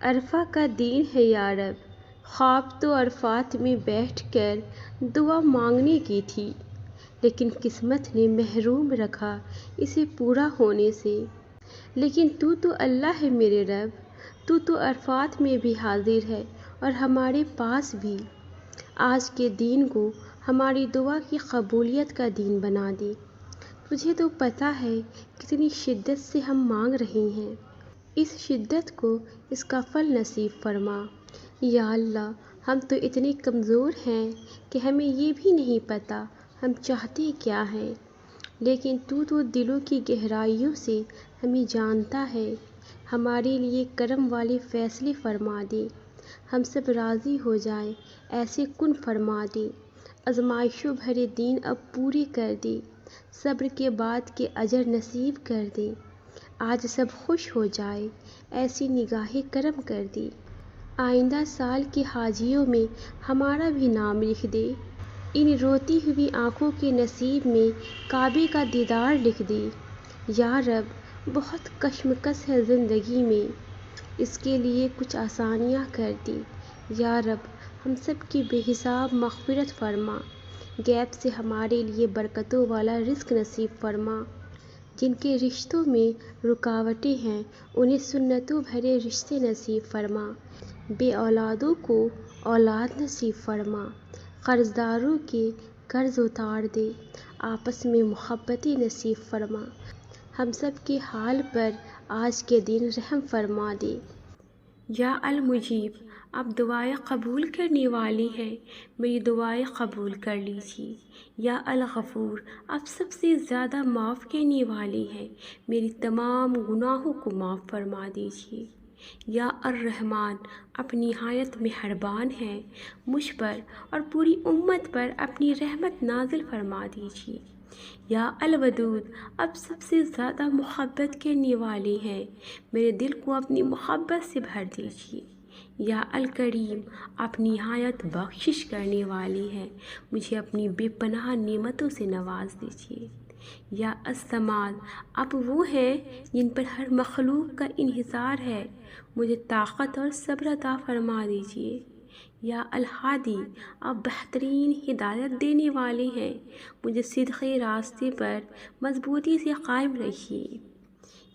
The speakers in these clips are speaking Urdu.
عرفہ کا دن ہے یا رب، خواب تو عرفات میں بیٹھ کر دعا مانگنے کی تھی، لیکن قسمت نے محروم رکھا اسے پورا ہونے سے۔ لیکن تو اللہ ہے میرے رب، تو عرفات میں بھی حاضر ہے اور ہمارے پاس بھی۔ آج کے دن کو ہماری دعا کی قبولیت کا دن بنا دے۔ تجھے تو پتہ ہے کتنی شدت سے ہم مانگ رہے ہیں، اس شدت کو اس کا پھل نصیب فرما۔ یا اللہ، ہم تو اتنے کمزور ہیں کہ ہمیں یہ بھی نہیں پتہ ہم چاہتے کیا ہیں، لیکن تو دلوں کی گہرائیوں سے ہمیں جانتا ہے۔ ہمارے لیے کرم والے فیصلے فرما دے، ہم سب راضی ہو جائیں ایسے کن فرما دے۔ آزمائشوں بھرے دن اب پورے کر دے، صبر کے بعد کے اجر نصیب کر دے۔ آج سب خوش ہو جائے ایسی نگاہ کرم کر دے۔ آئندہ سال کے حاجیوں میں ہمارا بھی نام لکھ دے، ان روتی ہوئی آنکھوں کے نصیب میں کعبے کا دیدار لکھ دے۔ یا رب، بہت کشمکش ہے زندگی میں، اس کے لیے کچھ آسانیاں کر دے۔ یا رب، ہم سب کی بے حساب مغفرت فرما، غیب سے ہمارے لیے برکتوں والا رزق نصیب فرما۔ جن کے رشتوں میں رکاوٹیں ہیں انہیں سنتوں بھرے رشتے نصیب فرما، بے اولادوں کو اولاد نصیب فرما، قرض داروں کے قرض اتار دے، آپس میں محبتیں نصیب فرما۔ ہم سب کے حال پر آج کے دن رحم فرما دے۔ یا المجیب، اب دعائیں قبول کرنے والی ہے، میری دعائیں قبول کر لیجیے۔ یا الغفور، اب سب سے زیادہ معاف کرنے والی ہے، میری تمام گناہوں کو معاف فرما دیجیے۔ یا الرحمن، اب نہایت مہربان ہے، مجھ پر اور پوری امت پر اپنی رحمت نازل فرما دیجیے۔ یا الودود، اب سب سے زیادہ محبت کرنے والی ہے، میرے دل کو اپنی محبت سے بھر دیجیے۔ یا الکریم، آپ نہایت بخشش کرنے والی ہے، مجھے اپنی بے پناہ نعمتوں سے نواز دیجیے۔ یا الصمد، آپ وہ ہیں جن پر ہر مخلوق کا انحصار ہے، مجھے طاقت اور صبر عطا فرما دیجیے۔ یا الہادی، آپ بہترین ہدایت دینے والے ہیں، مجھے صدقے راستے پر مضبوطی سے قائم رکھیے۔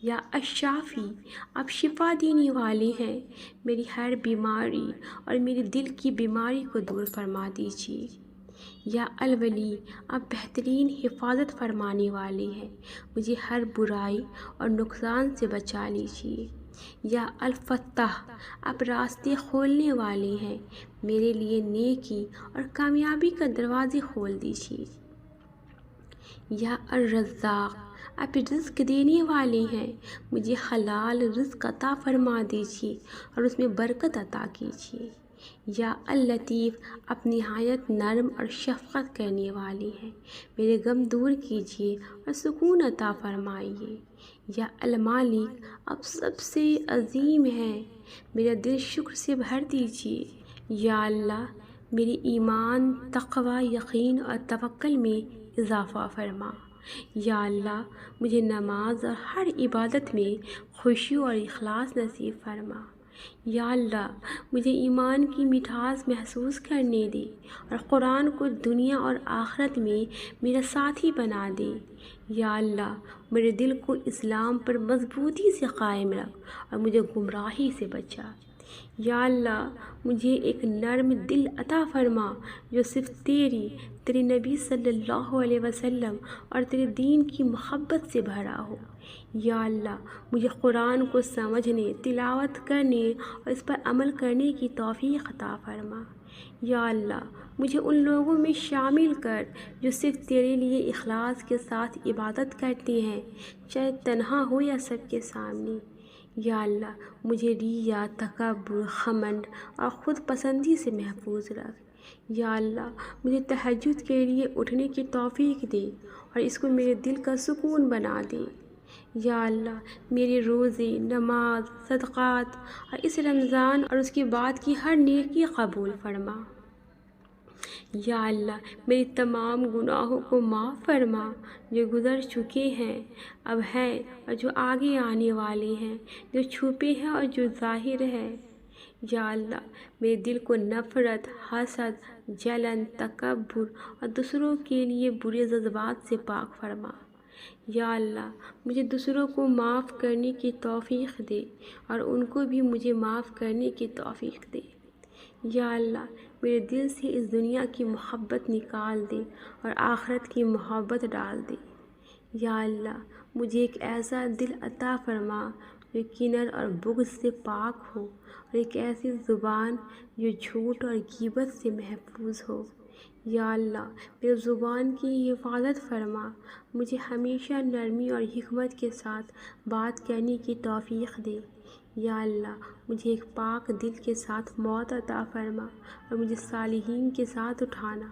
یا الشافی، آپ شفا دینے والے ہیں، میری ہر بیماری اور میرے دل کی بیماری کو دور فرما دیجیے۔ یا الولی، آپ بہترین حفاظت فرمانے والے ہیں، مجھے ہر برائی اور نقصان سے بچا لیجیے۔ یا الفتاح، آپ راستے کھولنے والے ہیں، میرے لیے نیکی اور کامیابی کا دروازے کھول دیجیے۔ یا الرزاق، آپ رزق دینے والے ہیں، مجھے حلال رزق عطا فرما دیجیے اور اس میں برکت عطا کیجیے۔ یا اللطیف، آپ نہایت نرم اور شفقت کرنے والے ہیں، میرے غم دور کیجیے اور سکون عطا فرمائیے۔ یا المالک، آپ سب سے عظیم ہیں، میرا دل شکر سے بھر دیجیے۔ یا اللہ، میری ایمان، تقوی، یقین اور توکل میں اضافہ فرما۔ یا اللہ، مجھے نماز اور ہر عبادت میں خشوع اور اخلاص نصیب فرما۔ یا اللہ، مجھے ایمان کی مٹھاس محسوس کرنے دے اور قرآن کو دنیا اور آخرت میں میرا ساتھی بنا دے۔ یا اللہ، میرے دل کو اسلام پر مضبوطی سے قائم رکھ اور مجھے گمراہی سے بچا۔ یا اللہ، مجھے ایک نرم دل عطا فرما جو صرف تیرے نبی صلی اللہ علیہ وسلم اور تیرے دین کی محبت سے بھرا ہو۔ یا اللہ، مجھے قرآن کو سمجھنے، تلاوت کرنے اور اس پر عمل کرنے کی توفیق عطا فرما۔ یا اللہ، مجھے ان لوگوں میں شامل کر جو صرف تیرے لیے اخلاص کے ساتھ عبادت کرتے ہیں، چاہے تنہا ہو یا سب کے سامنے۔ یا اللہ، مجھے ریا، تکبر، گھمنڈ اور خود پسندی سے محفوظ رکھ۔ یا اللہ، مجھے تہجد کے لیے اٹھنے کی توفیق دے اور اس کو میرے دل کا سکون بنا دے۔ یا اللہ، میرے روزے، نماز، صدقات اور اس رمضان اور اس کے بعد کی ہر نیکی قبول فرما۔ یا اللہ، میری تمام گناہوں کو معاف فرما، جو گزر چکے ہیں، اب ہیں اور جو آگے آنے والے ہیں، جو چھپے ہیں اور جو ظاہر ہے۔ یا اللہ میرے دل کو نفرت، حسد، جلن، تکبر اور دوسروں کے لیے برے جذبات سے پاک فرما۔ یا اللہ مجھے دوسروں کو معاف کرنے کی توفیق دے اور ان کو بھی مجھے معاف کرنے کی توفیق دے۔ یا اللہ میرے دل سے اس دنیا کی محبت نکال دے اور آخرت کی محبت ڈال دے۔ یا اللہ مجھے ایک ایسا دل عطا فرما جو کینہ اور بغض سے پاک ہو، اور ایک ایسی زبان جو جھوٹ اور غیبت سے محفوظ ہو۔ یا اللہ میرے زبان کی حفاظت فرما، مجھے ہمیشہ نرمی اور حکمت کے ساتھ بات کرنے کی توفیق دے۔ یا اللہ مجھے ایک پاک دل کے ساتھ موت عطا فرما اور مجھے صالحین کے ساتھ اٹھانا۔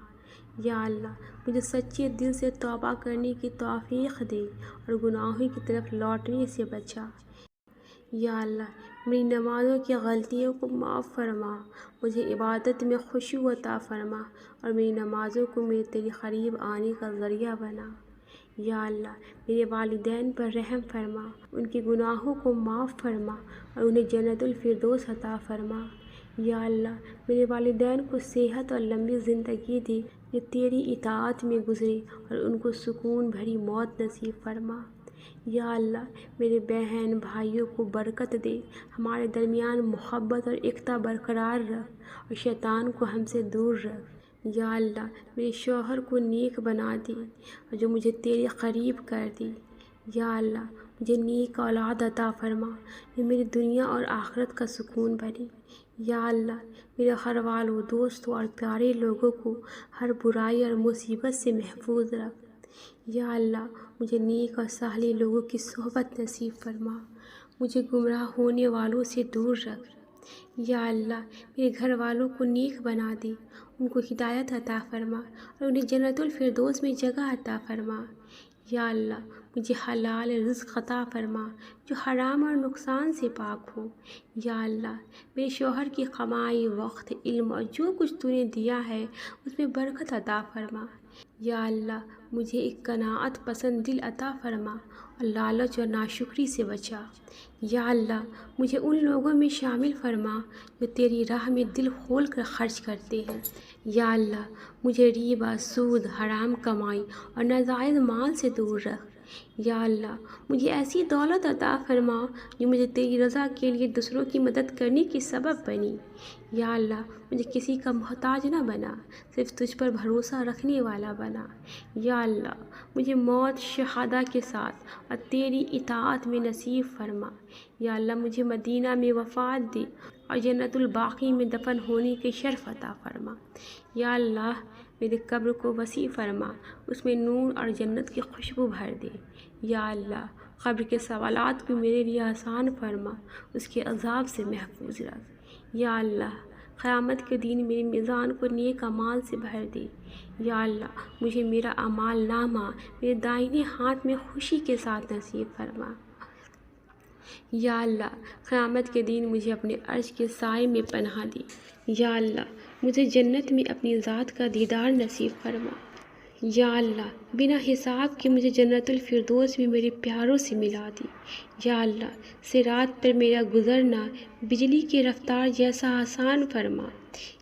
یا اللہ مجھے سچے دل سے توبہ کرنے کی توفیق دے اور گناہوں کی طرف لوٹنے سے بچا۔ یا اللہ میری نمازوں کی غلطیوں کو معاف فرما، مجھے عبادت میں خشوع عطا فرما اور میری نمازوں کو تیرے قریب آنے کا ذریعہ بنا۔ یا اللہ میرے والدین پر رحم فرما، ان کے گناہوں کو معاف فرما اور انہیں جنت الفردوس عطا فرما۔ یا اللہ میرے والدین کو صحت اور لمبی زندگی دے جو تیری اطاعت میں گزرے اور ان کو سکون بھری موت نصیب فرما۔ یا اللہ میرے بہن بھائیوں کو برکت دے، ہمارے درمیان محبت اور ایکتا برقرار رکھ اور شیطان کو ہم سے دور رکھ۔ یا اللہ میرے شوہر کو نیک بنا دے اور جو مجھے تیرے قریب کر دے۔ یا اللہ مجھے نیک اولاد عطا فرما جو میری دنیا اور آخرت کا سکون بنے۔ یا اللہ میرے گھر والوں، دوستوں اور پیارے لوگوں کو ہر برائی اور مصیبت سے محفوظ رکھ۔ یا اللہ مجھے نیک اور صالح لوگوں کی صحبت نصیب فرما، مجھے گمراہ ہونے والوں سے دور رکھ۔ یا اللہ میرے گھر والوں کو نیک بنا دے، ان کو ہدایت عطا فرما اور انہیں جنت الفردوس میں جگہ عطا فرما۔ یا اللہ مجھے حلال رزق عطا فرما جو حرام اور نقصان سے پاک ہو۔ یا اللہ میرے شوہر کی کمائی، وقت، علم اور جو کچھ تو نے دیا ہے اس میں برکت عطا فرما۔ یا اللہ مجھے ایک قناعت پسند دل عطا فرما اور لالچ اور ناشکری سے بچا۔ یا اللہ مجھے ان لوگوں میں شامل فرما جو تیری راہ میں دل کھول کر خرچ کرتے ہیں۔ یا اللہ مجھے ربا، سود، حرام کمائی اور ناجائز مال سے دور رکھ۔ یا اللہ مجھے ایسی دولت عطا فرما جو مجھے تیری رضا کے لیے دوسروں کی مدد کرنے کی سبب بنی۔ یا اللہ مجھے کسی کا محتاج نہ بنا، صرف تجھ پر بھروسہ رکھنے والا بنا۔ یا اللہ مجھے موت شہادہ کے ساتھ اور تیری اطاعت میں نصیب فرما۔ یا اللہ مجھے مدینہ میں وفات دے اور جنت الباقی میں دفن ہونے کے شرف عطا فرما۔ یا اللہ میرے قبر کو وسیع فرما، اس میں نور اور جنت کی خوشبو بھر دے۔ یا اللہ قبر کے سوالات کو میرے لیے آسان فرما، اس کے عذاب سے محفوظ رکھ۔ یا اللہ قیامت کے دن میرے میزان کو نیک اعمال سے بھر دے۔ یا اللہ مجھے میرا اعمال نامہ میرے دائنے ہاتھ میں خوشی کے ساتھ نصیب فرما۔ یا اللہ قیامت کے دن مجھے اپنے عرش کے سائے میں پناہ دے۔ یا اللہ مجھے جنت میں اپنی ذات کا دیدار نصیب فرما۔ یا اللہ بنا حساب کے مجھے جنت الفردوس میں میرے پیاروں سے ملا دے۔ یا اللہ صراط پر میرا گزرنا بجلی کی رفتار جیسا آسان فرما۔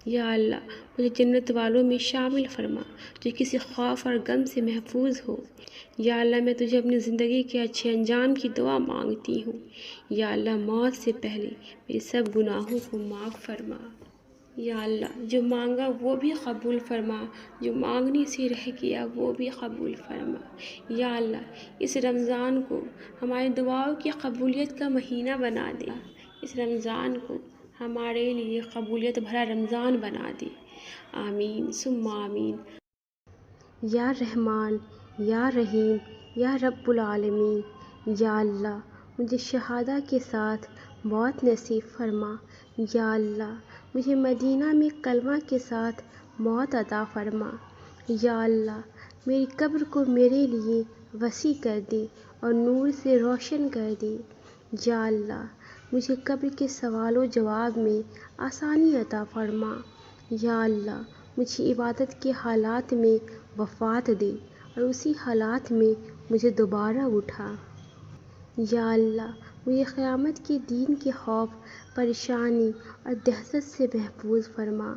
یا اللہ مجھے جنت والوں میں شامل فرما جو کسی خوف اور غم سے محفوظ ہو۔ یا اللہ میں تجھے اپنی زندگی کے اچھے انجام کی دعا مانگتی ہوں۔ یا اللہ موت سے پہلے میرے سب گناہوں کو معاف فرما۔ یا اللہ جو مانگا وہ بھی قبول فرما، جو مانگنے سے رہ گیا وہ بھی قبول فرما۔ یا اللہ اس رمضان کو ہماری دعاؤں کی قبولیت کا مہینہ بنا دے، اس رمضان کو ہمارے لیے قبولیت بھرا رمضان بنا دے۔ آمین ثم آمین۔ یا رحمان یا رحیم یا رب العالمین، یا اللہ مجھے شہادہ کے ساتھ موت نصیب فرما۔ یا اللہ مجھے مدینہ میں کلمہ کے ساتھ موت عطا فرما۔ یا اللہ میری قبر کو میرے لیے وسیع کر دے اور نور سے روشن کر دے۔ یا اللہ مجھے قبر کے سوال و جواب میں آسانی عطا فرما۔ یا اللہ مجھے عبادت کے حالات میں وفات دے اور اسی حالات میں مجھے دوبارہ اٹھا۔ یا اللہ مجھے قیامت کے دن کے خوف، پریشانی اور دہشت سے محفوظ فرما۔